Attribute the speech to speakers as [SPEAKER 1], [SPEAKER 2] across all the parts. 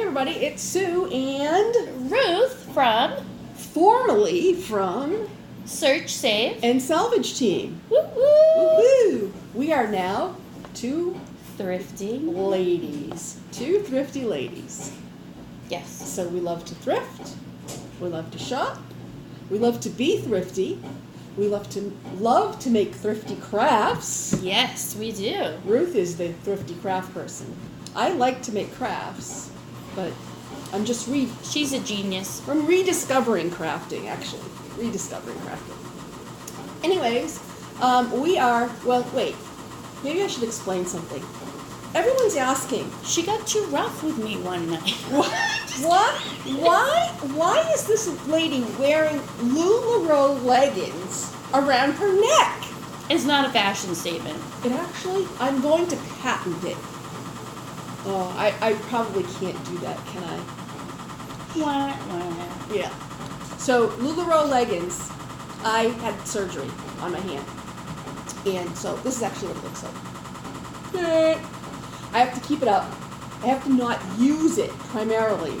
[SPEAKER 1] everybody, it's Sue and
[SPEAKER 2] Ruth from
[SPEAKER 1] formerly from
[SPEAKER 2] Search, Save,
[SPEAKER 1] and Salvage Team.
[SPEAKER 2] Woo woo!
[SPEAKER 1] Woohoo! We are now two
[SPEAKER 2] Thrifty.
[SPEAKER 1] ladies. Two thrifty ladies.
[SPEAKER 2] Yes.
[SPEAKER 1] So we love to thrift, we love to shop, we love to be thrifty, we love to make thrifty crafts.
[SPEAKER 2] Yes, we do.
[SPEAKER 1] Ruth is the thrifty craft person. I like to make crafts, but I'm just
[SPEAKER 2] She's a genius.
[SPEAKER 1] I'm rediscovering crafting, actually. Rediscovering crafting. Anyways, we are, well, wait. Maybe I should explain something. Everyone's asking.
[SPEAKER 2] She got too rough with me one night.
[SPEAKER 1] What? Why is this lady wearing LuLaRoe leggings around her neck?
[SPEAKER 2] It's not a fashion statement.
[SPEAKER 1] It actually, I'm going to patent it. Oh, I probably can't do that, can I?
[SPEAKER 2] Wah.
[SPEAKER 1] Yeah. So, LuLaRoe leggings, I had surgery on my hand. And so, this is actually what it looks like. I have to keep it up. I have to not use it primarily.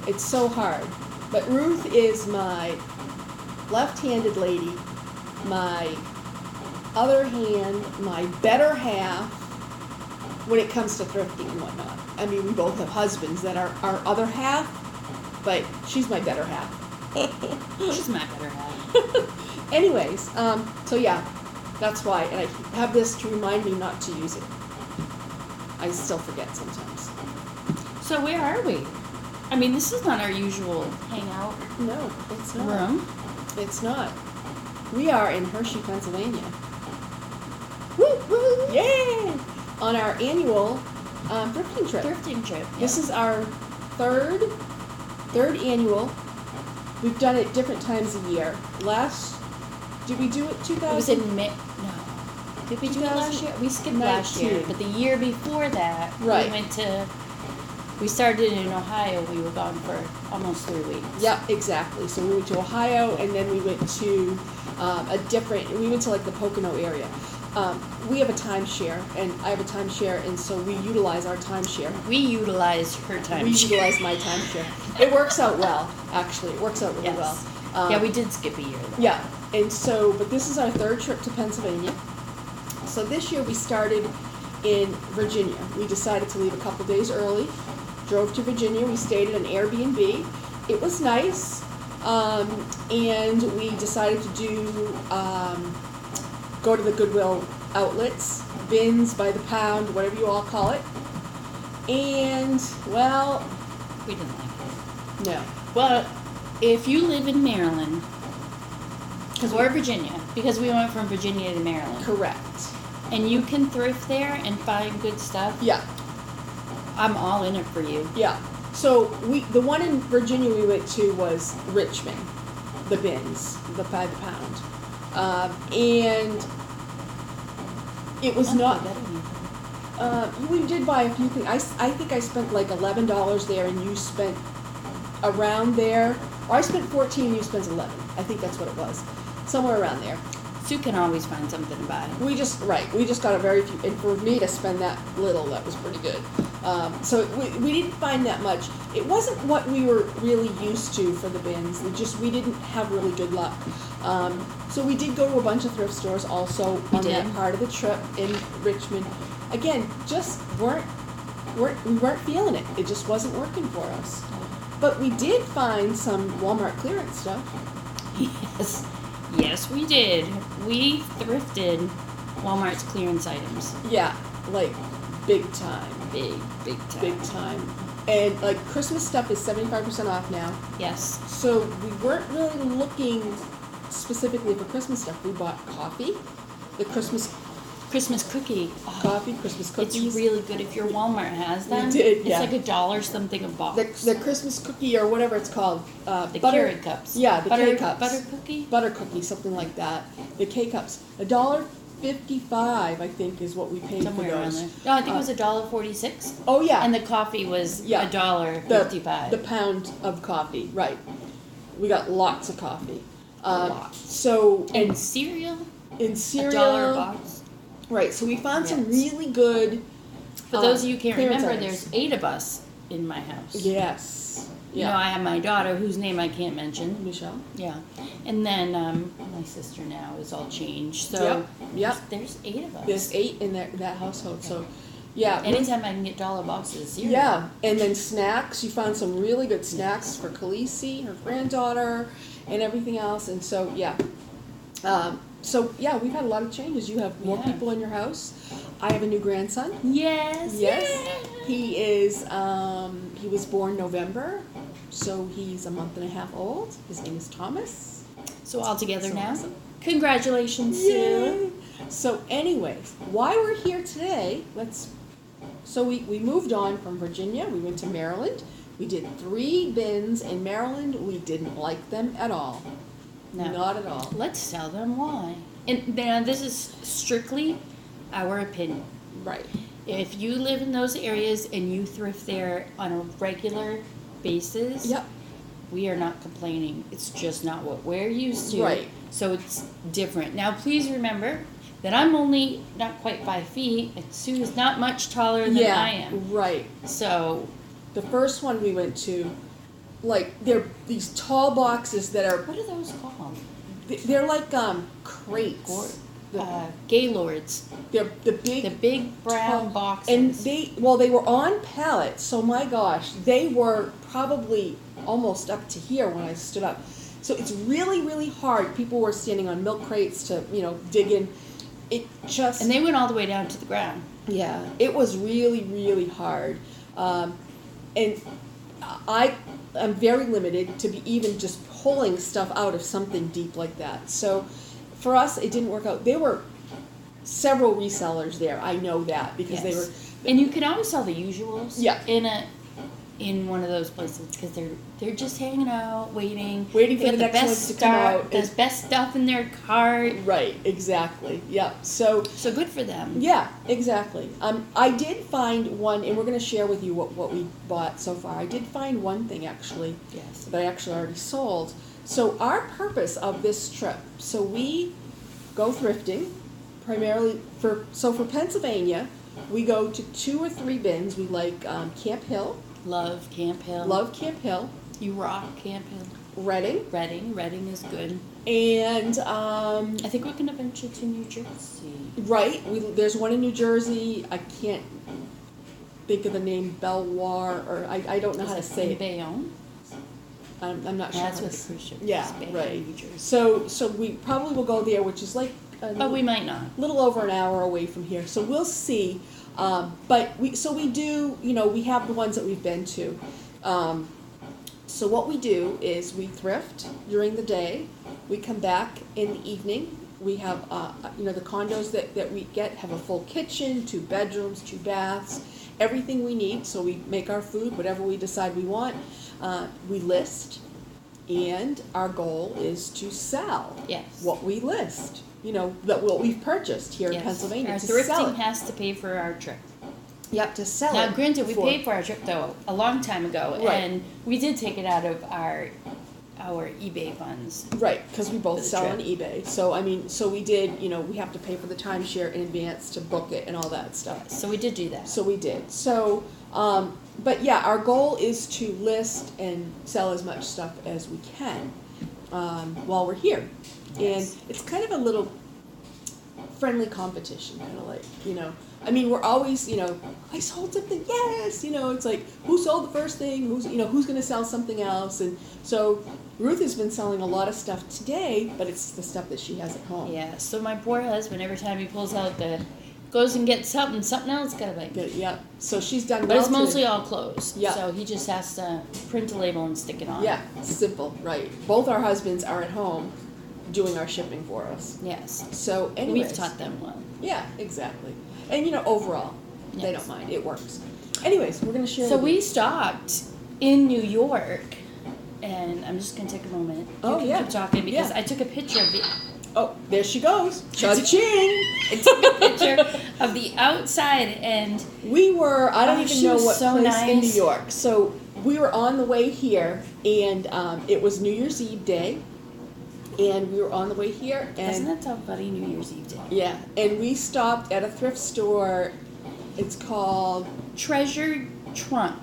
[SPEAKER 1] It's so hard. But Ruth is my left-handed lady, my other hand, my better half when it comes to thrifting and whatnot. I mean, we both have husbands that are our other half, but she's my better half.
[SPEAKER 2] She's my better half.
[SPEAKER 1] Anyways, so yeah, that's why. And I have this to remind me not to use it. I still forget sometimes.
[SPEAKER 2] So where are we? I mean, this is not our usual hangout
[SPEAKER 1] No, it's not.
[SPEAKER 2] room.
[SPEAKER 1] It's not. We are in Hershey, Pennsylvania. Woo woo! Yay! On our annual thrifting trip.
[SPEAKER 2] Thrifting trip.
[SPEAKER 1] This is our third annual. We've done it different times a year. Did we do it 2000?
[SPEAKER 2] It was in May. No. Did we do it last year? We skipped last year.
[SPEAKER 1] 19.
[SPEAKER 2] But the year before that,
[SPEAKER 1] Right.
[SPEAKER 2] we started in Ohio. We were gone for almost 3 weeks.
[SPEAKER 1] Yep, exactly. So we went to Ohio, and then we went to we went to like the Pocono area. We have a timeshare, and I have a timeshare, and so we utilize our timeshare.
[SPEAKER 2] We utilized her time.
[SPEAKER 1] We utilize my timeshare. It works out well, actually. It works out really
[SPEAKER 2] Yes.
[SPEAKER 1] well.
[SPEAKER 2] Yeah, we did skip a year, though.
[SPEAKER 1] Yeah, and so, but this is our third trip to Pennsylvania. So this year we started in Virginia. We decided to leave a couple days early, drove to Virginia. We stayed at an Airbnb. It was nice, and we decided to go to the Goodwill outlets, bins by the pound, whatever you all call it. And, well,
[SPEAKER 2] We didn't like it.
[SPEAKER 1] no.
[SPEAKER 2] Well, if you live in Maryland, or Virginia, because we went from Virginia to Maryland,
[SPEAKER 1] Correct.
[SPEAKER 2] and you can thrift there and find good stuff,
[SPEAKER 1] Yeah.
[SPEAKER 2] I'm all in it for you.
[SPEAKER 1] Yeah. So the one in Virginia we went to was Richmond, the bins, by the pound, and it was not. We did buy a few things. I think I spent like $11 there, and you spent around there. Or I spent 14, and you spent 11. I think that's what it was, somewhere around there.
[SPEAKER 2] Sue can always find something to buy.
[SPEAKER 1] We just got a very few, and for me to spend that little, that was pretty good. So we didn't find that much. It wasn't what we were really used to for the bins. We didn't have really good luck. So we did go to a bunch of thrift stores also on that part of the trip in Richmond. Again, just we weren't feeling it. It just wasn't working for us. But we did find some Walmart clearance stuff.
[SPEAKER 2] Yes, we did. We thrifted Walmart's clearance items.
[SPEAKER 1] Yeah, like big time.
[SPEAKER 2] Big time.
[SPEAKER 1] Big time. And like Christmas stuff is 75% off now.
[SPEAKER 2] Yes.
[SPEAKER 1] So we weren't really looking specifically for Christmas stuff. We bought coffee, the Christmas
[SPEAKER 2] cookie. Oh,
[SPEAKER 1] coffee, Christmas cookies.
[SPEAKER 2] it's really good if your Walmart has them.
[SPEAKER 1] We did, yeah.
[SPEAKER 2] It's like $1 something a box.
[SPEAKER 1] The Christmas cookie or whatever it's called.
[SPEAKER 2] The
[SPEAKER 1] butter
[SPEAKER 2] Keurig cups.
[SPEAKER 1] Yeah, the K-cups.
[SPEAKER 2] Butter cookie?
[SPEAKER 1] Butter cookie, something like that. The K-cups. $1.55, I think, is what we paid
[SPEAKER 2] Somewhere
[SPEAKER 1] for
[SPEAKER 2] around
[SPEAKER 1] those.
[SPEAKER 2] there. No, I think it was $1.46.
[SPEAKER 1] Oh, yeah.
[SPEAKER 2] And the coffee was
[SPEAKER 1] Yeah.
[SPEAKER 2] $1.55.
[SPEAKER 1] The pound of coffee, right. We got lots of coffee.
[SPEAKER 2] Lots.
[SPEAKER 1] So,
[SPEAKER 2] And cereal?
[SPEAKER 1] in cereal.
[SPEAKER 2] $1 a box.
[SPEAKER 1] Right, so we found some
[SPEAKER 2] Yes.
[SPEAKER 1] really good
[SPEAKER 2] For those of you who can't
[SPEAKER 1] clearance
[SPEAKER 2] remember,
[SPEAKER 1] items.
[SPEAKER 2] there's 8 of us in my house.
[SPEAKER 1] Yes.
[SPEAKER 2] You know, I have my daughter, whose name I can't mention.
[SPEAKER 1] Michelle.
[SPEAKER 2] Yeah. And then my sister now is all changed. So
[SPEAKER 1] Yep.
[SPEAKER 2] there's 8 of us.
[SPEAKER 1] There's 8 in that household. So, yeah.
[SPEAKER 2] Anytime I can get dollar boxes of cereal.
[SPEAKER 1] Yeah. And then snacks. You found some really good snacks for Khaleesi, her granddaughter, and everything else. And so, yeah. We've had a lot of changes. You have more people in your house. I have a new grandson.
[SPEAKER 2] Yes.
[SPEAKER 1] Yes.
[SPEAKER 2] Yay.
[SPEAKER 1] He is, he was born November, so he's a month and a half old. His name is Thomas.
[SPEAKER 2] So all together
[SPEAKER 1] So
[SPEAKER 2] now.
[SPEAKER 1] awesome.
[SPEAKER 2] Congratulations, Sue.
[SPEAKER 1] Yay. So anyways, why we're here today, we moved on from Virginia. We went to Maryland. We did 3 bins in Maryland. We didn't like them at all.
[SPEAKER 2] No.
[SPEAKER 1] Not at all.
[SPEAKER 2] Let's tell them why. And now this is strictly our opinion.
[SPEAKER 1] Right.
[SPEAKER 2] If you live in those areas and you thrift there on a regular basis,
[SPEAKER 1] Yep.
[SPEAKER 2] we are not complaining. It's just not what we're used to.
[SPEAKER 1] Right.
[SPEAKER 2] So it's different. Now, please remember that I'm only not quite 5 feet, and Sue is not much taller than I am.
[SPEAKER 1] Right.
[SPEAKER 2] So
[SPEAKER 1] The first one we went to, they're these tall boxes that are,
[SPEAKER 2] what are those called?
[SPEAKER 1] they're like crates.
[SPEAKER 2] Gaylords.
[SPEAKER 1] They're the
[SPEAKER 2] The
[SPEAKER 1] big,
[SPEAKER 2] big brown
[SPEAKER 1] tall-
[SPEAKER 2] boxes.
[SPEAKER 1] and they were on pallets. So my gosh, they were probably almost up to here when I stood up. So it's really, really hard. People were standing on milk crates to, dig in. It just
[SPEAKER 2] And they went all the way down to the ground.
[SPEAKER 1] yeah, it was really, really hard. And I'm very limited to be even just pulling stuff out of something deep like that. So for us, it didn't work out. There were several resellers there. I know that because they were.
[SPEAKER 2] And you can always sell the usuals.
[SPEAKER 1] Yeah.
[SPEAKER 2] In one of those places because they're just hanging out, waiting
[SPEAKER 1] For
[SPEAKER 2] They
[SPEAKER 1] the
[SPEAKER 2] got
[SPEAKER 1] next ones to come out.
[SPEAKER 2] The best stuff in their cart.
[SPEAKER 1] Right, exactly. Yeah. So
[SPEAKER 2] good for them.
[SPEAKER 1] yeah, exactly. I did find one, and we're going to share with you what we bought so far. I did find one thing actually
[SPEAKER 2] Yes.
[SPEAKER 1] that I actually already sold. So our purpose of this trip, so we go thrifting primarily for Pennsylvania, we go to 2 or 3 bins. We like Camp Hill.
[SPEAKER 2] Love Camp Hill.
[SPEAKER 1] Love Camp Hill.
[SPEAKER 2] You rock Camp Hill.
[SPEAKER 1] Reading.
[SPEAKER 2] Reading is good.
[SPEAKER 1] And
[SPEAKER 2] I think we can venture to New Jersey.
[SPEAKER 1] right, there's one in New Jersey. I can't think of the name, Belvoir, or I don't know how to say it.
[SPEAKER 2] Bayonne.
[SPEAKER 1] I'm not sure.
[SPEAKER 2] That's
[SPEAKER 1] how
[SPEAKER 2] what
[SPEAKER 1] to
[SPEAKER 2] the cruise ship
[SPEAKER 1] Yeah,
[SPEAKER 2] is. Bayonne,
[SPEAKER 1] right.
[SPEAKER 2] New Jersey.
[SPEAKER 1] So we probably will go there, which is like
[SPEAKER 2] But we might not.
[SPEAKER 1] little over an hour away from here. So we'll see. But we do, we have the ones that we've been to. So what we do is we thrift during the day. We come back in the evening. We have, the condos that we get have a full kitchen, 2 bedrooms, 2 baths, everything we need. So we make our food, whatever we decide we want. We list, and our goal is to sell what we list. What we've purchased here in Pennsylvania.
[SPEAKER 2] Our
[SPEAKER 1] to sell
[SPEAKER 2] thrifting
[SPEAKER 1] it.
[SPEAKER 2] has to pay for our trip.
[SPEAKER 1] Yep, to sell it.
[SPEAKER 2] Now, granted, we paid for our trip though a long time ago,
[SPEAKER 1] Right.
[SPEAKER 2] and we did take it out of our eBay funds.
[SPEAKER 1] Right, because we both
[SPEAKER 2] For the
[SPEAKER 1] sell on
[SPEAKER 2] trip.
[SPEAKER 1] eBay. So we did. We have to pay for the timeshare in advance to book it and all that stuff.
[SPEAKER 2] So we did do that.
[SPEAKER 1] So we did. So, but yeah, our goal is to list and sell as much stuff as we can while we're here.
[SPEAKER 2] Yes.
[SPEAKER 1] And it's kind of a little friendly competition, kind of like, we're always, I sold something, yes, it's like, who sold the first thing, who's going to sell something else, and so Ruth has been selling a lot of stuff today, but it's the stuff that she has at home.
[SPEAKER 2] Yeah, so my poor husband, every time he pulls out goes and gets something else gotta buy.
[SPEAKER 1] Good, yeah, so she's done
[SPEAKER 2] But
[SPEAKER 1] well
[SPEAKER 2] it's mostly
[SPEAKER 1] today.
[SPEAKER 2] all clothes.
[SPEAKER 1] Yeah.
[SPEAKER 2] So he just has to print a label and stick it on.
[SPEAKER 1] Yeah, simple, right. Both our husbands are at home doing our shipping for us.
[SPEAKER 2] Yes.
[SPEAKER 1] So anyways.
[SPEAKER 2] We've taught them well.
[SPEAKER 1] Yeah, exactly. And overall, they
[SPEAKER 2] Yes.
[SPEAKER 1] don't mind. It works. Anyways, we're going to share.
[SPEAKER 2] So
[SPEAKER 1] with
[SPEAKER 2] we
[SPEAKER 1] you.
[SPEAKER 2] stopped in New York, and I'm just gonna take a moment. You
[SPEAKER 1] Oh,
[SPEAKER 2] can
[SPEAKER 1] yeah.
[SPEAKER 2] keep talking because
[SPEAKER 1] Yeah.
[SPEAKER 2] I took a picture of the
[SPEAKER 1] Oh, there she goes. Cha-ching!
[SPEAKER 2] I took a picture of the outside, and
[SPEAKER 1] We were, I don't
[SPEAKER 2] Oh,
[SPEAKER 1] even
[SPEAKER 2] she
[SPEAKER 1] know
[SPEAKER 2] was
[SPEAKER 1] what
[SPEAKER 2] so
[SPEAKER 1] place in New
[SPEAKER 2] nice.
[SPEAKER 1] York. So we were on the way here, and it was New Year's Eve day, and we were on the way here,
[SPEAKER 2] doesn't
[SPEAKER 1] and
[SPEAKER 2] that sound funny? New Year's Eve day.
[SPEAKER 1] yeah, and we stopped at a thrift store. It's called
[SPEAKER 2] Treasure Trunk.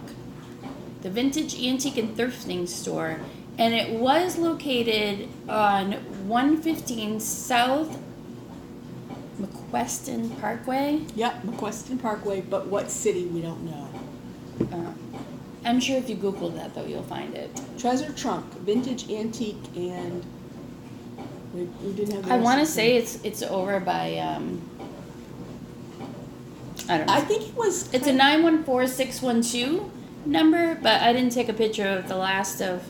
[SPEAKER 2] the Vintage Antique and Thrifting store, and it was located on 115 South McQuestion Parkway.
[SPEAKER 1] Yep, McQuestion Parkway, but what city, we don't know.
[SPEAKER 2] I'm sure if you Google that, though, you'll find it.
[SPEAKER 1] Treasure Trunk, Vintage Antique, and we didn't have the
[SPEAKER 2] I
[SPEAKER 1] rest
[SPEAKER 2] want to
[SPEAKER 1] of
[SPEAKER 2] say it's over by, I don't know.
[SPEAKER 1] I think it was...
[SPEAKER 2] It's a 914612 number, but I didn't take a picture of the last of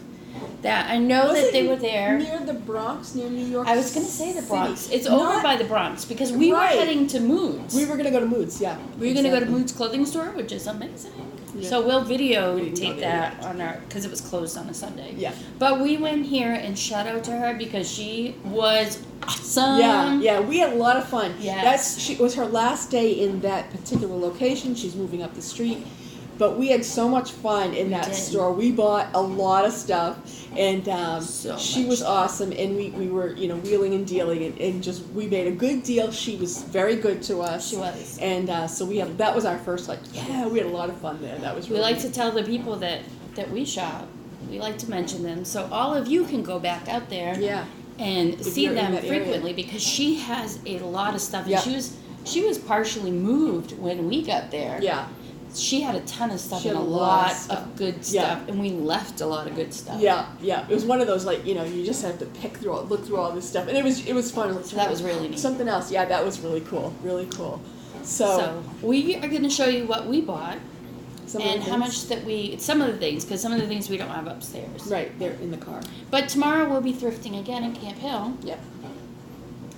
[SPEAKER 2] that. I know
[SPEAKER 1] Was
[SPEAKER 2] that
[SPEAKER 1] it
[SPEAKER 2] they were there.
[SPEAKER 1] near the Bronx, near New York
[SPEAKER 2] I was going to say the Bronx.
[SPEAKER 1] City.
[SPEAKER 2] It's over
[SPEAKER 1] Not-
[SPEAKER 2] by the Bronx because we
[SPEAKER 1] Right.
[SPEAKER 2] were heading to Moods.
[SPEAKER 1] We were going to go to Moods, yeah.
[SPEAKER 2] We were going to go to
[SPEAKER 1] exactly.
[SPEAKER 2] Moods clothing store, which is amazing.
[SPEAKER 1] Yeah.
[SPEAKER 2] So we'll
[SPEAKER 1] We didn't go
[SPEAKER 2] videotape
[SPEAKER 1] there
[SPEAKER 2] that
[SPEAKER 1] yet.
[SPEAKER 2] on our, because it was closed on a Sunday.
[SPEAKER 1] Yeah.
[SPEAKER 2] But we went here and shout out to her because she was awesome.
[SPEAKER 1] Yeah, we had a lot of fun.
[SPEAKER 2] Yes.
[SPEAKER 1] It was her last day in that particular location. She's moving up the street. But we had so much fun in that
[SPEAKER 2] did.
[SPEAKER 1] store. We bought a lot of stuff, and
[SPEAKER 2] So
[SPEAKER 1] she
[SPEAKER 2] much
[SPEAKER 1] was
[SPEAKER 2] stuff.
[SPEAKER 1] awesome. And we were, wheeling and dealing, and just we made a good deal. She was very good to us.
[SPEAKER 2] She was.
[SPEAKER 1] And so that was our first, we had a lot of fun there. That was
[SPEAKER 2] We
[SPEAKER 1] really
[SPEAKER 2] like to tell the people that we shop. We like to mention them, so all of you can go back out there
[SPEAKER 1] Yeah.
[SPEAKER 2] and
[SPEAKER 1] If
[SPEAKER 2] see
[SPEAKER 1] you're in
[SPEAKER 2] them
[SPEAKER 1] that area.
[SPEAKER 2] frequently because she has a lot of stuff. And
[SPEAKER 1] Yeah.
[SPEAKER 2] she was partially moved when we got there.
[SPEAKER 1] Yeah.
[SPEAKER 2] She had a ton of stuff
[SPEAKER 1] She
[SPEAKER 2] and
[SPEAKER 1] had
[SPEAKER 2] a
[SPEAKER 1] a lot
[SPEAKER 2] lot
[SPEAKER 1] of stuff.
[SPEAKER 2] of good
[SPEAKER 1] Yeah.
[SPEAKER 2] stuff, and we left a lot of good stuff.
[SPEAKER 1] Yeah. It was one of those you just have to look through all this stuff, and it was fun.
[SPEAKER 2] So that was really neat.
[SPEAKER 1] Something else, yeah, that was really cool, really cool. So
[SPEAKER 2] we are going to show you what we bought
[SPEAKER 1] some of
[SPEAKER 2] and
[SPEAKER 1] the
[SPEAKER 2] how
[SPEAKER 1] things-
[SPEAKER 2] much some of the things, because some of the things we don't have upstairs.
[SPEAKER 1] Right, they're in the car.
[SPEAKER 2] But tomorrow we'll be thrifting again in Camp Hill.
[SPEAKER 1] Yep.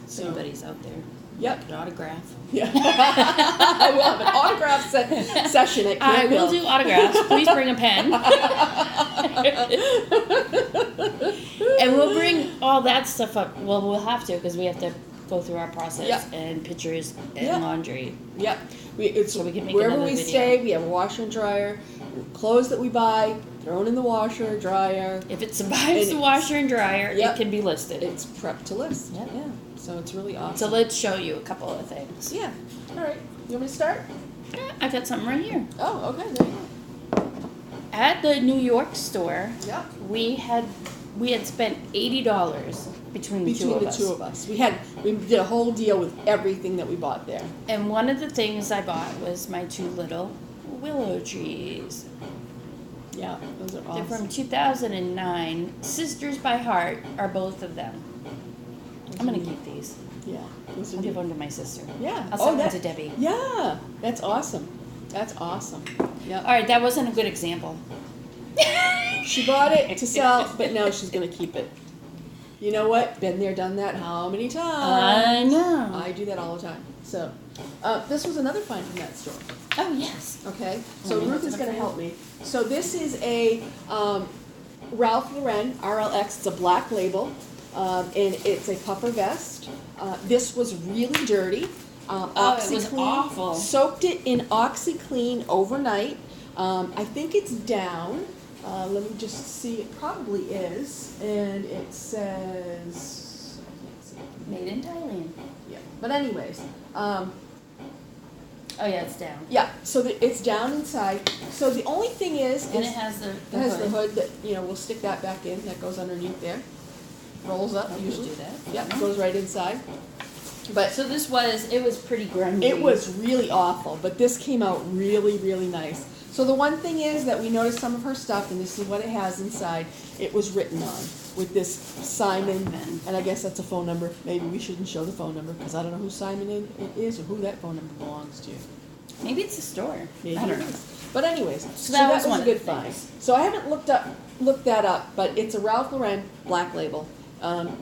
[SPEAKER 2] If
[SPEAKER 1] So
[SPEAKER 2] anybody's out there,
[SPEAKER 1] yep.
[SPEAKER 2] an autograph.
[SPEAKER 1] Yeah. We'll have an autograph session at Camp
[SPEAKER 2] I will
[SPEAKER 1] Hill.
[SPEAKER 2] do autographs. Please bring a pen. And we'll bring all that stuff up. Well, we'll have to because we have to go through our process
[SPEAKER 1] Yeah.
[SPEAKER 2] and pictures and
[SPEAKER 1] Yeah.
[SPEAKER 2] laundry.
[SPEAKER 1] Yep.
[SPEAKER 2] So we can make
[SPEAKER 1] wherever
[SPEAKER 2] another
[SPEAKER 1] we
[SPEAKER 2] video.
[SPEAKER 1] stay, we have a washer and dryer. Clothes that we buy, thrown in the washer, dryer.
[SPEAKER 2] If it survives
[SPEAKER 1] And
[SPEAKER 2] the washer and dryer,
[SPEAKER 1] Yep.
[SPEAKER 2] it can be listed.
[SPEAKER 1] It's prepped to list.
[SPEAKER 2] Yep.
[SPEAKER 1] Yeah. So it's really awesome.
[SPEAKER 2] So let's show you a couple of things.
[SPEAKER 1] Yeah. All right. You want me to start?
[SPEAKER 2] Yeah, I got something right here.
[SPEAKER 1] Oh, okay. There you go.
[SPEAKER 2] At the New York store,
[SPEAKER 1] Yep.
[SPEAKER 2] we had spent $80 between the two of us.
[SPEAKER 1] We did a whole deal with everything that we bought there.
[SPEAKER 2] And one of the things I bought was my two little willow trees.
[SPEAKER 1] Yeah, those are
[SPEAKER 2] They're
[SPEAKER 1] awesome.
[SPEAKER 2] from 2009. Sisters by Heart are both of them. I'm going to keep these.
[SPEAKER 1] Yeah, those are
[SPEAKER 2] I'll give
[SPEAKER 1] neat.
[SPEAKER 2] one to my sister.
[SPEAKER 1] Yeah.
[SPEAKER 2] I'll send one to Debbie.
[SPEAKER 1] Yeah, that's awesome. That's awesome. Yeah.
[SPEAKER 2] All right, that wasn't a good example.
[SPEAKER 1] She bought it to sell, but now she's gonna keep it. You know what? Been there, done that. How many times?
[SPEAKER 2] I know.
[SPEAKER 1] I do that all the time. So, this was another find from that store.
[SPEAKER 2] Oh, yes.
[SPEAKER 1] Okay, so
[SPEAKER 2] Let me
[SPEAKER 1] Ruth
[SPEAKER 2] hold
[SPEAKER 1] is
[SPEAKER 2] it
[SPEAKER 1] going
[SPEAKER 2] up
[SPEAKER 1] to
[SPEAKER 2] for
[SPEAKER 1] help me. So this is a Ralph Lauren RLX. It's a black label, and it's a puffer vest. This was really dirty.
[SPEAKER 2] it was
[SPEAKER 1] OxyClean.
[SPEAKER 2] awful.
[SPEAKER 1] Soaked it in OxyClean overnight. I think it's down. Let me just see. It probably is, and it says. I can't see it.
[SPEAKER 2] Made in Thailand.
[SPEAKER 1] Yeah. But anyways.
[SPEAKER 2] Oh, yeah, it's down.
[SPEAKER 1] Yeah, so it's down inside. So the only thing is
[SPEAKER 2] And it has the
[SPEAKER 1] it has the hood that, we'll stick that back in. That goes underneath there. Rolls up
[SPEAKER 2] Oh, we'll
[SPEAKER 1] usually.
[SPEAKER 2] do that.
[SPEAKER 1] Yep, goes right inside. But
[SPEAKER 2] So it was pretty grungy.
[SPEAKER 1] it was really awful, but this came out really, really nice. So the one thing is that we noticed some of her stuff, and this is what it has inside. It was written on with this Simon,
[SPEAKER 2] Simon.
[SPEAKER 1] and I guess that's a phone number. Maybe we shouldn't show the phone number because I don't know who Simon it is or who that phone number belongs to.
[SPEAKER 2] Maybe it's a store.
[SPEAKER 1] Maybe
[SPEAKER 2] I don't
[SPEAKER 1] it
[SPEAKER 2] know.
[SPEAKER 1] is. But anyways, so
[SPEAKER 2] that
[SPEAKER 1] that
[SPEAKER 2] was
[SPEAKER 1] was
[SPEAKER 2] one
[SPEAKER 1] a
[SPEAKER 2] of the
[SPEAKER 1] good find.
[SPEAKER 2] things.
[SPEAKER 1] So I haven't looked that up, but it's a Ralph Lauren black label.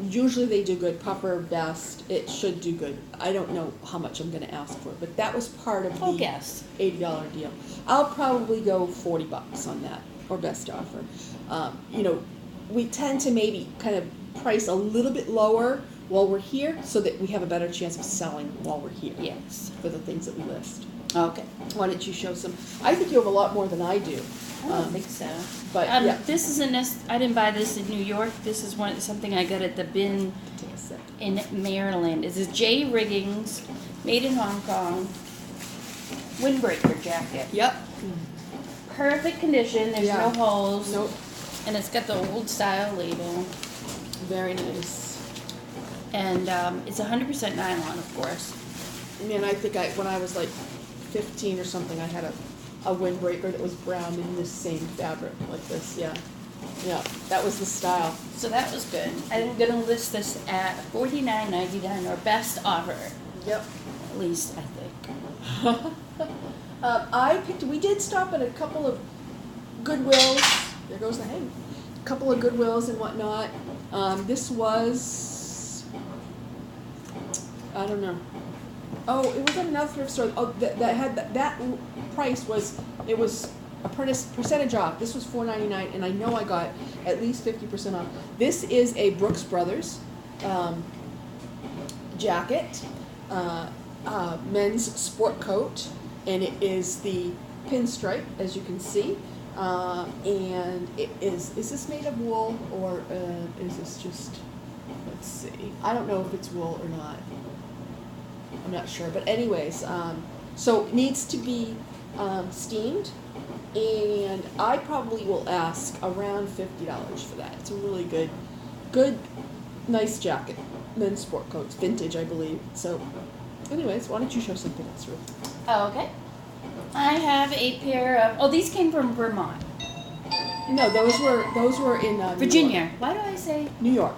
[SPEAKER 1] Usually they do good. Puffer vest, it should do good. I don't know how much I'm going to ask for, but that was part of
[SPEAKER 2] I'll
[SPEAKER 1] the
[SPEAKER 2] guess.
[SPEAKER 1] $80 deal. I'll probably go $40 on that, or best offer. We tend to maybe kind of price a little bit lower while we're here, so that we have a better chance of selling while we're here.
[SPEAKER 2] Yes.
[SPEAKER 1] For the things that we list.
[SPEAKER 2] Okay.
[SPEAKER 1] Why don't you show some? I think you have a lot more than I do.
[SPEAKER 2] I don't think so.
[SPEAKER 1] But yeah.
[SPEAKER 2] This is I didn't buy this in New York. This is something I got at the bin
[SPEAKER 1] Take a sec.
[SPEAKER 2] in Maryland. This is J Riggings, made in Hong Kong, windbreaker jacket.
[SPEAKER 1] Yep.
[SPEAKER 2] perfect condition. There's
[SPEAKER 1] Yeah.
[SPEAKER 2] no holes.
[SPEAKER 1] Nope.
[SPEAKER 2] And it's got the old style label.
[SPEAKER 1] Very nice.
[SPEAKER 2] And it's 100% nylon, of course.
[SPEAKER 1] And I think when I was like 15 or something, I had a windbreaker that was brown in this same fabric like this. Yeah. Yeah. That was the style.
[SPEAKER 2] So that was good. I'm going to list this at $49.99 or best offer.
[SPEAKER 1] Yep.
[SPEAKER 2] At least, I think.
[SPEAKER 1] We did stop at a couple of Goodwills. There goes the hay. A couple of Goodwills and whatnot. This was, I don't know. Oh, it was at another thrift store. Oh, that had that price was, it was a percentage off. This was $4.99, and I know I got at least 50% off. This is a Brooks Brothers jacket, men's sport coat, and it is the pinstripe, as you can see. And it is this made of wool or is this just, let's see. I don't know if it's wool or not. I'm not sure, but anyways, so it needs to be steamed, and I probably will ask around $50 for that. It's a really good, nice jacket. Men's sport coats, vintage, I believe. So, anyways, why don't you show something else, Ruth?
[SPEAKER 2] Oh, okay. I have a pair of, these came from Vermont.
[SPEAKER 1] No, those were in
[SPEAKER 2] Virginia. Why do I say?
[SPEAKER 1] New York.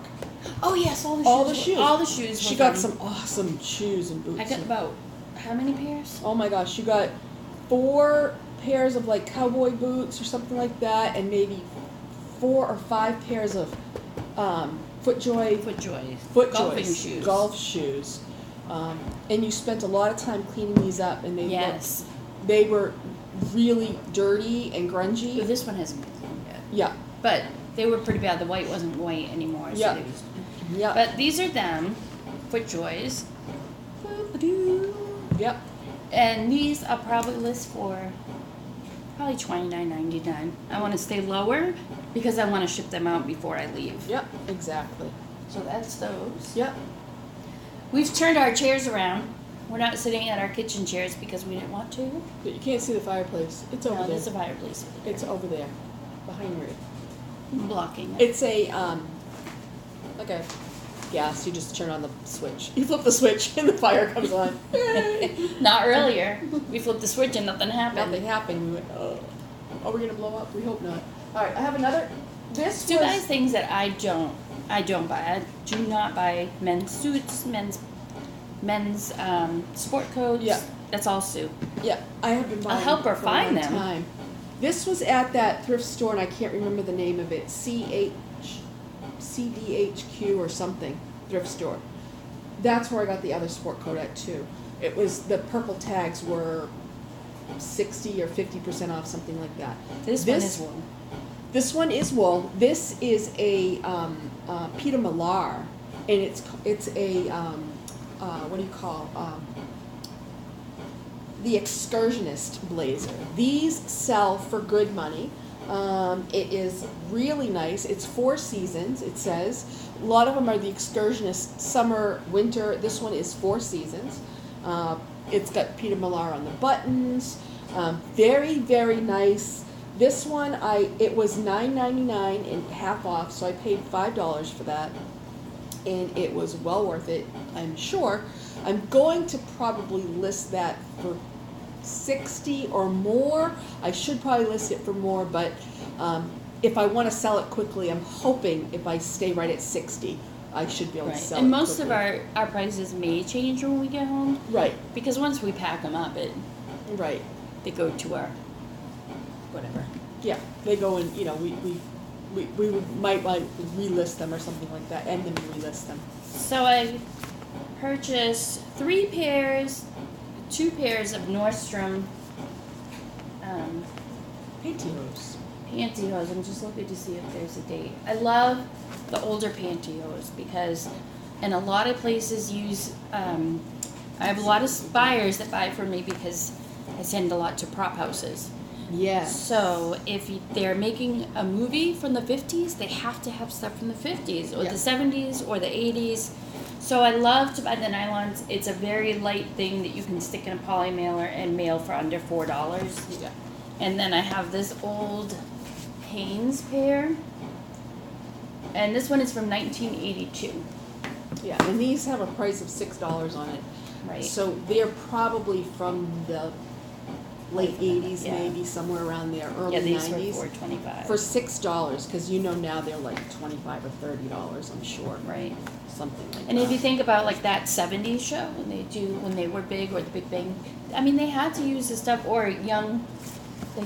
[SPEAKER 2] Oh yes, all the shoes.
[SPEAKER 1] All the shoes.
[SPEAKER 2] All the shoes.
[SPEAKER 1] She
[SPEAKER 2] were
[SPEAKER 1] got
[SPEAKER 2] from-
[SPEAKER 1] some awesome shoes and boots.
[SPEAKER 2] I got about, how many pairs?
[SPEAKER 1] Oh my gosh, she got 4 pairs of like cowboy boots or something like that, and maybe 4 or 5 pairs of
[SPEAKER 2] FootJoy. Golfing shoes.
[SPEAKER 1] Golf shoes. And you spent a lot of time cleaning these up, and
[SPEAKER 2] Yes.
[SPEAKER 1] they were really dirty and grungy.
[SPEAKER 2] But this one hasn't been cleaned yet.
[SPEAKER 1] Yeah.
[SPEAKER 2] But they were pretty bad. The white wasn't white anymore. So
[SPEAKER 1] Yeah.
[SPEAKER 2] they was,
[SPEAKER 1] Yeah.
[SPEAKER 2] but these are them, FootJoys.
[SPEAKER 1] Yep.
[SPEAKER 2] And these I'll probably list for probably $29.99. I want to stay lower because I want to ship them out before I leave.
[SPEAKER 1] Yep. Exactly.
[SPEAKER 2] So that's those.
[SPEAKER 1] Yep.
[SPEAKER 2] We've turned our chairs around. We're not sitting at our kitchen chairs because we didn't want to.
[SPEAKER 1] But you can't see the fireplace. It's over
[SPEAKER 2] No,
[SPEAKER 1] there.
[SPEAKER 2] there's a fireplace.
[SPEAKER 1] It's over there, behind you.
[SPEAKER 2] Blocking it.
[SPEAKER 1] It's a like a gas. You just turn on the switch. You flip the switch and the fire comes on.
[SPEAKER 2] Not earlier. We flipped the switch and nothing happened.
[SPEAKER 1] Nothing happened. We went, oh, are we gonna blow up? We hope not. All right, I have another. This
[SPEAKER 2] Two
[SPEAKER 1] was
[SPEAKER 2] guys things that I don't buy. I do not buy men's suits, men's sport coats.
[SPEAKER 1] Yeah.
[SPEAKER 2] That's all Sue.
[SPEAKER 1] yeah. I have been buying.
[SPEAKER 2] I'll help her
[SPEAKER 1] for a
[SPEAKER 2] find
[SPEAKER 1] long
[SPEAKER 2] them.
[SPEAKER 1] Time. This was at that thrift store, and I can't remember the name of it. CDHQ or something thrift store. That's where I got the other sport coat at too. It was the purple tags were 60 or 50% off, something like that.
[SPEAKER 2] This one is wool.
[SPEAKER 1] This one is wool. This is a Peter Millar, and it's a what do you call the excursionist blazer. These sell for good money. It is really nice. It's 4 seasons. It says a lot of them are the excursionist summer, winter. This one is 4 seasons. It's got Peter Millar on the buttons. Very, very nice. This one, it was $9.99 and half off, so I paid $5 for that, and it was well worth it, I'm sure. I'm going to probably list that for $60 or more. I should probably list it for more, but if I want to sell it quickly, I'm hoping if I stay right at $60, I should be able to sell it.
[SPEAKER 2] And most
[SPEAKER 1] quickly.
[SPEAKER 2] of our prices may change when we get home.
[SPEAKER 1] Right.
[SPEAKER 2] Because once we pack them up,
[SPEAKER 1] Right.
[SPEAKER 2] they go to our whatever.
[SPEAKER 1] Yeah, they go and, we might like relist them or something like that, and then relist them.
[SPEAKER 2] So I purchased 2 pairs of Nordstrom
[SPEAKER 1] Pantyhose.
[SPEAKER 2] pantyhose. I'm just looking to see if there's a date. I love the older pantyhose because, and a lot of places use. I have a lot of buyers that buy from me because I send a lot to prop houses.
[SPEAKER 1] Yes.
[SPEAKER 2] So if they're making a movie from the 50s, they have to have stuff from the 50s or
[SPEAKER 1] Yeah.
[SPEAKER 2] the 70s or the 80s. So I love to buy the nylons. It's a very light thing that you can stick in a poly mailer and mail for under $4.
[SPEAKER 1] Yeah.
[SPEAKER 2] And then I have this old Hanes pair. And this one is from 1982.
[SPEAKER 1] Yeah, and these have a price of $6 on it.
[SPEAKER 2] Right.
[SPEAKER 1] So they're probably from the late 80s,
[SPEAKER 2] Yeah.
[SPEAKER 1] maybe somewhere around there, early
[SPEAKER 2] Yeah, these
[SPEAKER 1] 90s.
[SPEAKER 2] were $4.25.
[SPEAKER 1] For $6, because now they're like $25 or $30, I'm sure.
[SPEAKER 2] Right.
[SPEAKER 1] Something like
[SPEAKER 2] And
[SPEAKER 1] that.
[SPEAKER 2] if you think about like that 70s show when they were big, or the Big Bang, I mean they had to use the stuff, or the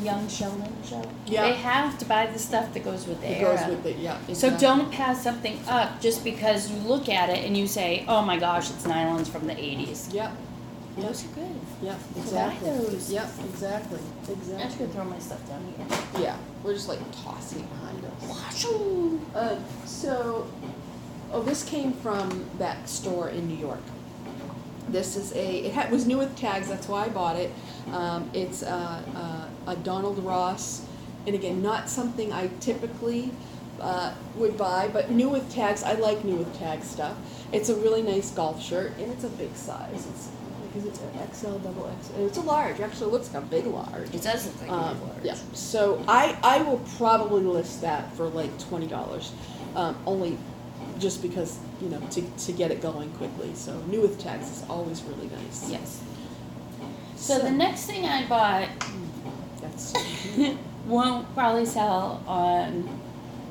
[SPEAKER 2] Young Sheldon show.
[SPEAKER 1] Yeah.
[SPEAKER 2] They have to buy the stuff that goes with the
[SPEAKER 1] It
[SPEAKER 2] era.
[SPEAKER 1] goes with it, yeah.
[SPEAKER 2] So
[SPEAKER 1] exactly.
[SPEAKER 2] don't pass something up just because you look at it and you say, oh my gosh, it's nylons from the 80s.
[SPEAKER 1] Yep. Yep.
[SPEAKER 2] Those are good.
[SPEAKER 1] Yep,
[SPEAKER 2] So
[SPEAKER 1] exactly.
[SPEAKER 2] buy those.
[SPEAKER 1] Yep, exactly.
[SPEAKER 2] I'm just
[SPEAKER 1] Exactly.
[SPEAKER 2] going to throw my stuff down here.
[SPEAKER 1] Yeah, we're just like tossing it behind us.
[SPEAKER 2] Washoo.
[SPEAKER 1] This came from that store in New York. This is it was new with tags, that's why I bought it. It's a Donald Ross, and again, not something I typically would buy, but new with tags. I like new with tag stuff. It's a really nice golf shirt, and it's a big size. It's an XL, double XL. It's a large. Actually, it looks like a big large.
[SPEAKER 2] It does look like a big large.
[SPEAKER 1] Yeah. So I will probably list that for like $20, only just because to get it going quickly. So new with tags is always really nice.
[SPEAKER 2] Yes. So the next thing I bought
[SPEAKER 1] That's
[SPEAKER 2] won't probably sell on,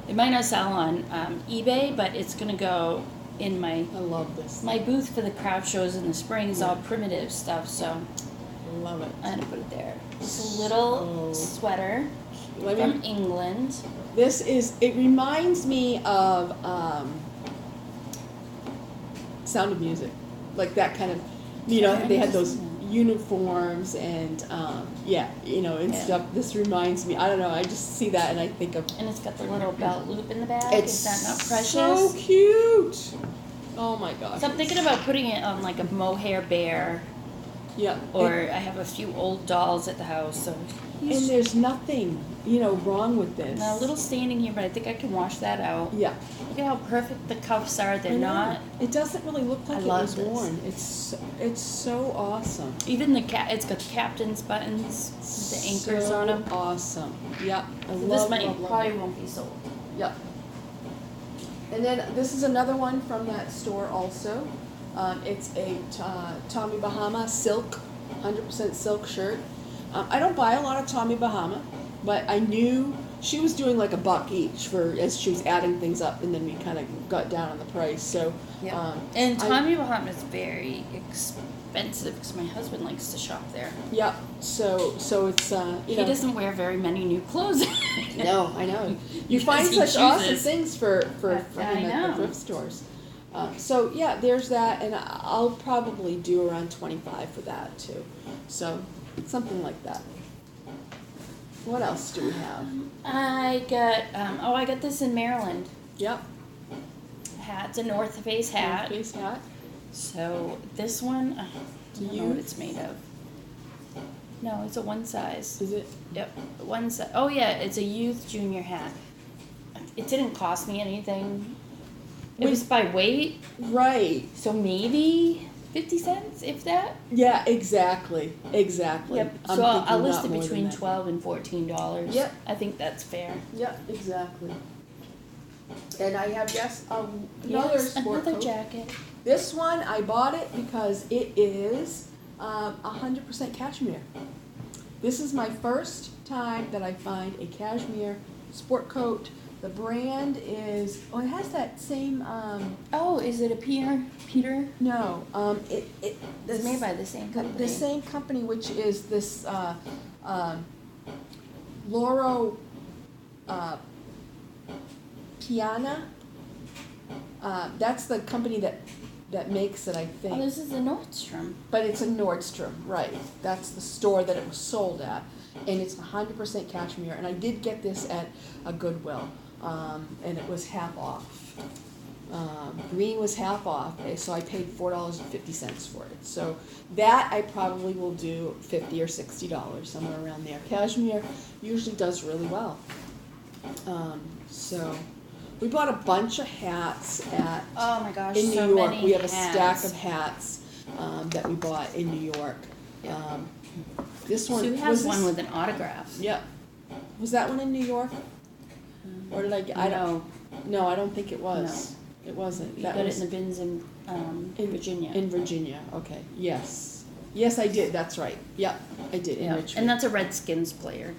[SPEAKER 2] it might not sell on eBay, but it's going to go in
[SPEAKER 1] I love this.
[SPEAKER 2] my booth for the craft shows in the spring is all primitive stuff, so
[SPEAKER 1] Love it.
[SPEAKER 2] I'm going to put it there. It's a little sweater from England.
[SPEAKER 1] It reminds me of Sound of Music, like that kind of, they had those uniforms and stuff. This reminds me, I don't know, I just see that and I think of,
[SPEAKER 2] And it's got the little belt loop in the back.
[SPEAKER 1] it's
[SPEAKER 2] Is that not precious?
[SPEAKER 1] so cute. Oh my gosh.
[SPEAKER 2] So I'm thinking about putting it on like a mohair bear,
[SPEAKER 1] Yeah.
[SPEAKER 2] or I have a few old dolls at the house, so
[SPEAKER 1] And there's nothing, wrong with this.
[SPEAKER 2] now a little staining here, but I think I can wash that out.
[SPEAKER 1] Yeah.
[SPEAKER 2] Look at how perfect the cuffs are.
[SPEAKER 1] I
[SPEAKER 2] They're
[SPEAKER 1] know.
[SPEAKER 2] not
[SPEAKER 1] It doesn't really look like
[SPEAKER 2] I
[SPEAKER 1] it
[SPEAKER 2] love
[SPEAKER 1] was
[SPEAKER 2] this.
[SPEAKER 1] worn. It's so awesome.
[SPEAKER 2] even the it's got the captain's buttons, the anchors on them.
[SPEAKER 1] Awesome. Yep. I
[SPEAKER 2] So
[SPEAKER 1] love,
[SPEAKER 2] this might
[SPEAKER 1] love, love
[SPEAKER 2] probably
[SPEAKER 1] it.
[SPEAKER 2] won't be sold.
[SPEAKER 1] Yep. And then this is another one from that store also. It's a Tommy Bahama silk, 100% silk shirt. I don't buy a lot of Tommy Bahama, but I knew she was doing like $1 each as she was adding things up, and then we kind of got down on the price. So
[SPEAKER 2] And Tommy Bahama is very expensive because my husband likes to shop there.
[SPEAKER 1] yeah. So it's
[SPEAKER 2] He doesn't wear very many new clothes.
[SPEAKER 1] No, I know. You
[SPEAKER 2] Because
[SPEAKER 1] find
[SPEAKER 2] he
[SPEAKER 1] such awesome
[SPEAKER 2] chooses.
[SPEAKER 1] things for
[SPEAKER 2] I
[SPEAKER 1] him at the
[SPEAKER 2] know.
[SPEAKER 1] thrift stores. So yeah, there's that, and I'll probably do around $25 for that too. So something like that. What else do we have?
[SPEAKER 2] I got I got this in Maryland.
[SPEAKER 1] Yep.
[SPEAKER 2] Hat's a North Face hat.
[SPEAKER 1] North Face hat.
[SPEAKER 2] So this one, I don't know what
[SPEAKER 1] Youth?
[SPEAKER 2] it's made of. No, it's a one size.
[SPEAKER 1] Is it?
[SPEAKER 2] Yep, one size. Oh yeah, it's a youth junior hat. It didn't cost me anything. It was by weight,
[SPEAKER 1] Right.
[SPEAKER 2] so maybe 50 cents, if that.
[SPEAKER 1] Yeah. Exactly. Exactly.
[SPEAKER 2] Yep.
[SPEAKER 1] I'm
[SPEAKER 2] So I'll
[SPEAKER 1] thinking
[SPEAKER 2] list
[SPEAKER 1] not
[SPEAKER 2] it
[SPEAKER 1] more than
[SPEAKER 2] between
[SPEAKER 1] that.
[SPEAKER 2] $12 and $14.
[SPEAKER 1] Yep.
[SPEAKER 2] I think that's fair.
[SPEAKER 1] Yep. Exactly. And I have another
[SPEAKER 2] Yes,
[SPEAKER 1] sport
[SPEAKER 2] another
[SPEAKER 1] coat.
[SPEAKER 2] jacket.
[SPEAKER 1] This one, I bought it because it is 100% cashmere. This is my first time that I find a cashmere sport coat. The brand is, it has that same,
[SPEAKER 2] Oh, is it a Peter?
[SPEAKER 1] no,
[SPEAKER 2] It's made by the same company.
[SPEAKER 1] the same company, which is this Loro Piana. That's the company that makes it, I think.
[SPEAKER 2] Oh, this is the Nordstrom.
[SPEAKER 1] But it's a Nordstrom, right? That's the store that it was sold at, and it's 100% cashmere. And I did get this at a Goodwill, and it was half off. Green was half off, so I paid $4.50 for it. So that I probably will do $50 or $60, somewhere around there. Cashmere usually does really well. So we bought a bunch of hats at
[SPEAKER 2] Oh my gosh,
[SPEAKER 1] in
[SPEAKER 2] so
[SPEAKER 1] New York.
[SPEAKER 2] many
[SPEAKER 1] We have a
[SPEAKER 2] hats.
[SPEAKER 1] stack of hats that we bought in New York. This one
[SPEAKER 2] Sue
[SPEAKER 1] was
[SPEAKER 2] has
[SPEAKER 1] this,
[SPEAKER 2] one with an autograph.
[SPEAKER 1] Yep. Was that one in New York? Or did I get? I don't. No, I don't think it was. No. It wasn't.
[SPEAKER 2] You
[SPEAKER 1] that
[SPEAKER 2] got
[SPEAKER 1] was
[SPEAKER 2] it in the bins in Virginia.
[SPEAKER 1] In Virginia. Okay. Yes. Yes, I did. That's right. Yep, I did in Richmond.
[SPEAKER 2] And that's a Redskins player.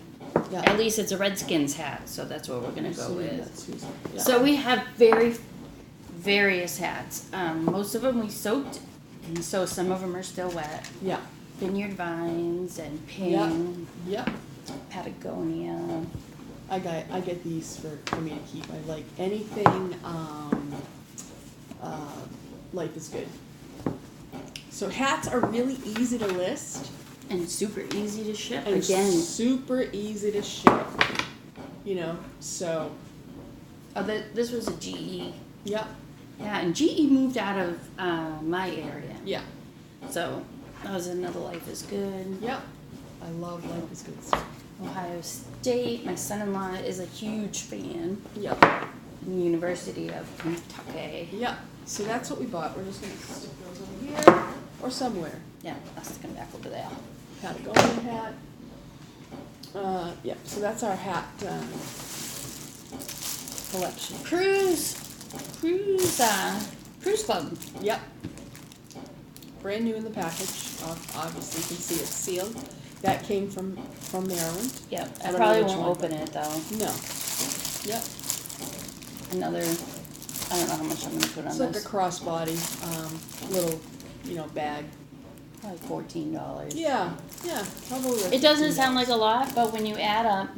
[SPEAKER 1] Yeah.
[SPEAKER 2] At least it's a Redskins hat, so that's what we're gonna go with.
[SPEAKER 1] Yeah.
[SPEAKER 2] So we have various hats. Most of them we soaked, and so some of them are still wet.
[SPEAKER 1] Yeah.
[SPEAKER 2] Vineyard Vines and Ping.
[SPEAKER 1] Yep.
[SPEAKER 2] Patagonia.
[SPEAKER 1] I get these for me to keep. I like anything. Life is good. So hats are really easy to list.
[SPEAKER 2] And super easy to ship
[SPEAKER 1] And
[SPEAKER 2] again.
[SPEAKER 1] super easy to ship. You know, so.
[SPEAKER 2] Oh, this was a GE.
[SPEAKER 1] Yep.
[SPEAKER 2] Yeah, and GE moved out of my area.
[SPEAKER 1] Yeah.
[SPEAKER 2] So that was another Life is Good.
[SPEAKER 1] Yep. I love Life is Good stuff.
[SPEAKER 2] Ohio State. My son-in-law is a huge fan.
[SPEAKER 1] Yep.
[SPEAKER 2] In the University of Kentucky.
[SPEAKER 1] Yep. So that's what we bought. We're just going to stick those over here or somewhere.
[SPEAKER 2] Yeah, I'll stick them back over there.
[SPEAKER 1] Patagonia hat. Yep. So that's our hat collection.
[SPEAKER 2] Cruise Club.
[SPEAKER 1] Yep. Brand new in the package. Obviously, you can see it's sealed. That came from Maryland.
[SPEAKER 2] Yep. I
[SPEAKER 1] don't know
[SPEAKER 2] probably
[SPEAKER 1] which
[SPEAKER 2] won't
[SPEAKER 1] one.
[SPEAKER 2] open it though.
[SPEAKER 1] No. Yep.
[SPEAKER 2] Another. I don't know how much I'm gonna put on
[SPEAKER 1] It's
[SPEAKER 2] this.
[SPEAKER 1] like a crossbody, little, bag.
[SPEAKER 2] Probably $14.
[SPEAKER 1] Yeah. Yeah. Probably.
[SPEAKER 2] It doesn't sound like a lot, but when you add up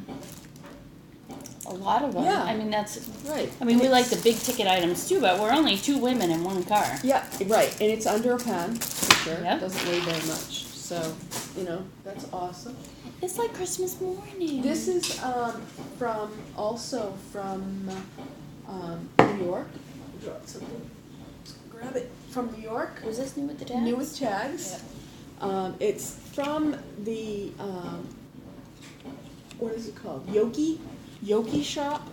[SPEAKER 2] a lot of them,
[SPEAKER 1] Yeah.
[SPEAKER 2] I mean that's.
[SPEAKER 1] Right.
[SPEAKER 2] I mean we like the big ticket items too, but we're only 2 women in one car.
[SPEAKER 1] Yeah. Right. And it's under a pound for sure.
[SPEAKER 2] Yep.
[SPEAKER 1] It doesn't weigh very much. So, that's awesome.
[SPEAKER 2] It's like Christmas morning.
[SPEAKER 1] This is from New York. Drop something. Grab it from New York.
[SPEAKER 2] Was this new with the tags?
[SPEAKER 1] New with tags. Yep. It's from the what is it called? Yoki shop.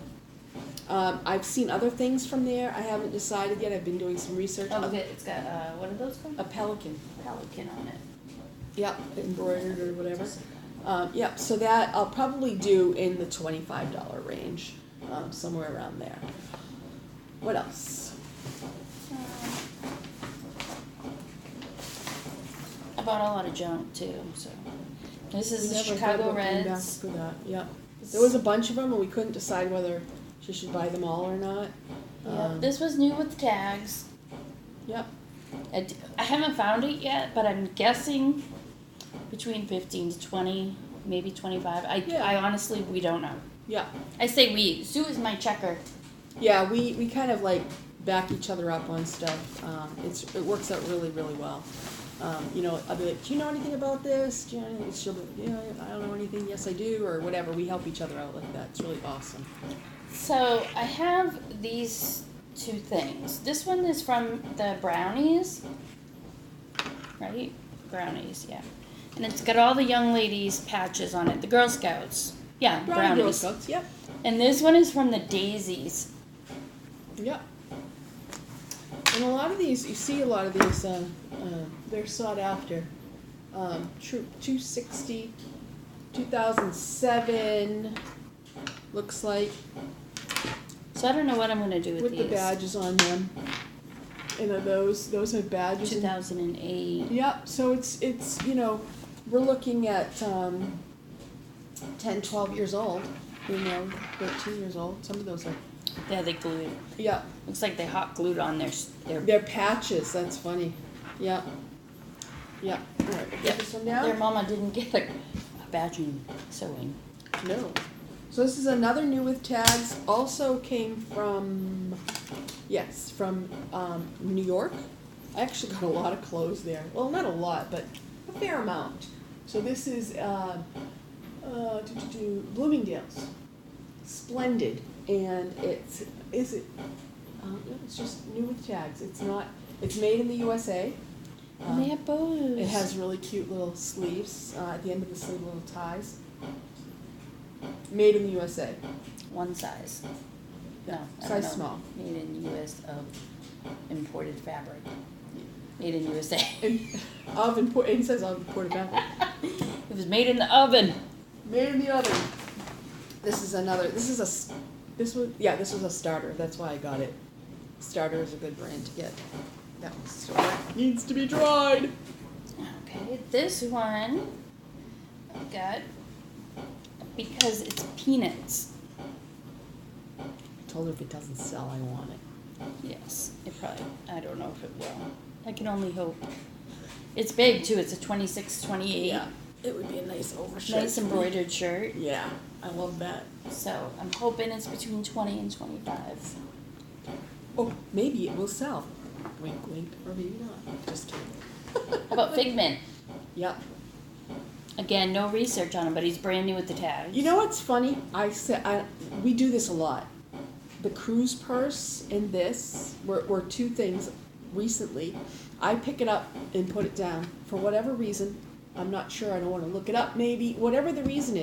[SPEAKER 1] I've seen other things from there. I haven't decided yet. I've been doing some research.
[SPEAKER 2] Oh, okay. It's got what are those called?
[SPEAKER 1] A pelican.
[SPEAKER 2] Pelican on it.
[SPEAKER 1] Yep, embroidered or whatever. Yep, so that I'll probably do in the $25 range, somewhere around there. What else?
[SPEAKER 2] I bought a lot of junk too, so. This is the
[SPEAKER 1] We never
[SPEAKER 2] Chicago
[SPEAKER 1] had one back
[SPEAKER 2] Reds.
[SPEAKER 1] for that. Yep. There was a bunch of them and we couldn't decide whether she should buy them all or not.
[SPEAKER 2] Yep. This was new with tags.
[SPEAKER 1] Yep.
[SPEAKER 2] I haven't found it yet, but I'm guessing between 15 to 20, maybe 25. I honestly, we don't know.
[SPEAKER 1] Yeah.
[SPEAKER 2] I say we. Sue is my checker.
[SPEAKER 1] Yeah, we kind of like back each other up on stuff. It works out really, really well. I'll be like, do you know anything about this? Do you know anything? She'll be like, yeah, I don't know anything. Yes, I do, or whatever. We help each other out like that. It's really awesome.
[SPEAKER 2] So I have these 2 things. This one is from the Brownies, right? Brownies, yeah. And it's got all the young ladies' patches on it. The Girl Scouts. Yeah, Brownies.
[SPEAKER 1] Girl Scouts, yep.
[SPEAKER 2] And this one is from the Daisies.
[SPEAKER 1] Yep. And a lot of these, you see a lot of these, they're sought after. Troop 260, 2007, looks like.
[SPEAKER 2] So I don't know what I'm going to do with these.
[SPEAKER 1] With the badges on them. And those have badges.
[SPEAKER 2] 2008.
[SPEAKER 1] Yep, so it's we're looking at 10, 12 years old, 13 years old. Some of those are.
[SPEAKER 2] Yeah, they glued.
[SPEAKER 1] Yeah.
[SPEAKER 2] Looks like they hot glued on their
[SPEAKER 1] They're patches, that's funny. Yeah. Yeah. All right, we'll get this one down.
[SPEAKER 2] Their mama didn't get a badge in sewing.
[SPEAKER 1] No. So this is another new with tags. Also came from New York. I actually got a lot of clothes there. Well, not a lot, but a fair amount. So this is Bloomingdales. Splendid. And it's just new with tags. It's made in the USA.
[SPEAKER 2] And they have bows.
[SPEAKER 1] It has really cute little sleeves. At the end of the sleeve, little ties. Made in the USA.
[SPEAKER 2] One size. No, I
[SPEAKER 1] Size
[SPEAKER 2] don't know.
[SPEAKER 1] small.
[SPEAKER 2] Made in U.S. of imported fabric. Made in USA.
[SPEAKER 1] It says of imported fabric.
[SPEAKER 2] It was made in the oven.
[SPEAKER 1] Made in the oven. This was a starter. That's why I got it. Starter is a good brand to get. That needs to be dried.
[SPEAKER 2] Okay, this one I got because it's peanuts.
[SPEAKER 1] I told her if it doesn't sell, I want it.
[SPEAKER 2] Yes, it probably, I don't know if it will. I can only hope. It's big too, it's a 26-28.
[SPEAKER 1] Yeah, it would be a nice overshirt.
[SPEAKER 2] Nice embroidered shirt.
[SPEAKER 1] Yeah, I love that.
[SPEAKER 2] So I'm hoping it's between 20 and 25.
[SPEAKER 1] Oh, maybe it will sell. Wink, wink, or maybe not. Just kidding.
[SPEAKER 2] How about Figment?
[SPEAKER 1] Yep.
[SPEAKER 2] Again, no research on him, but he's brand new with the tags.
[SPEAKER 1] You know what's funny? We do this a lot. The cruise purse and this were two things recently. I pick it up and put it down for whatever reason. I'm not sure. I don't want to look it up. Maybe whatever the reason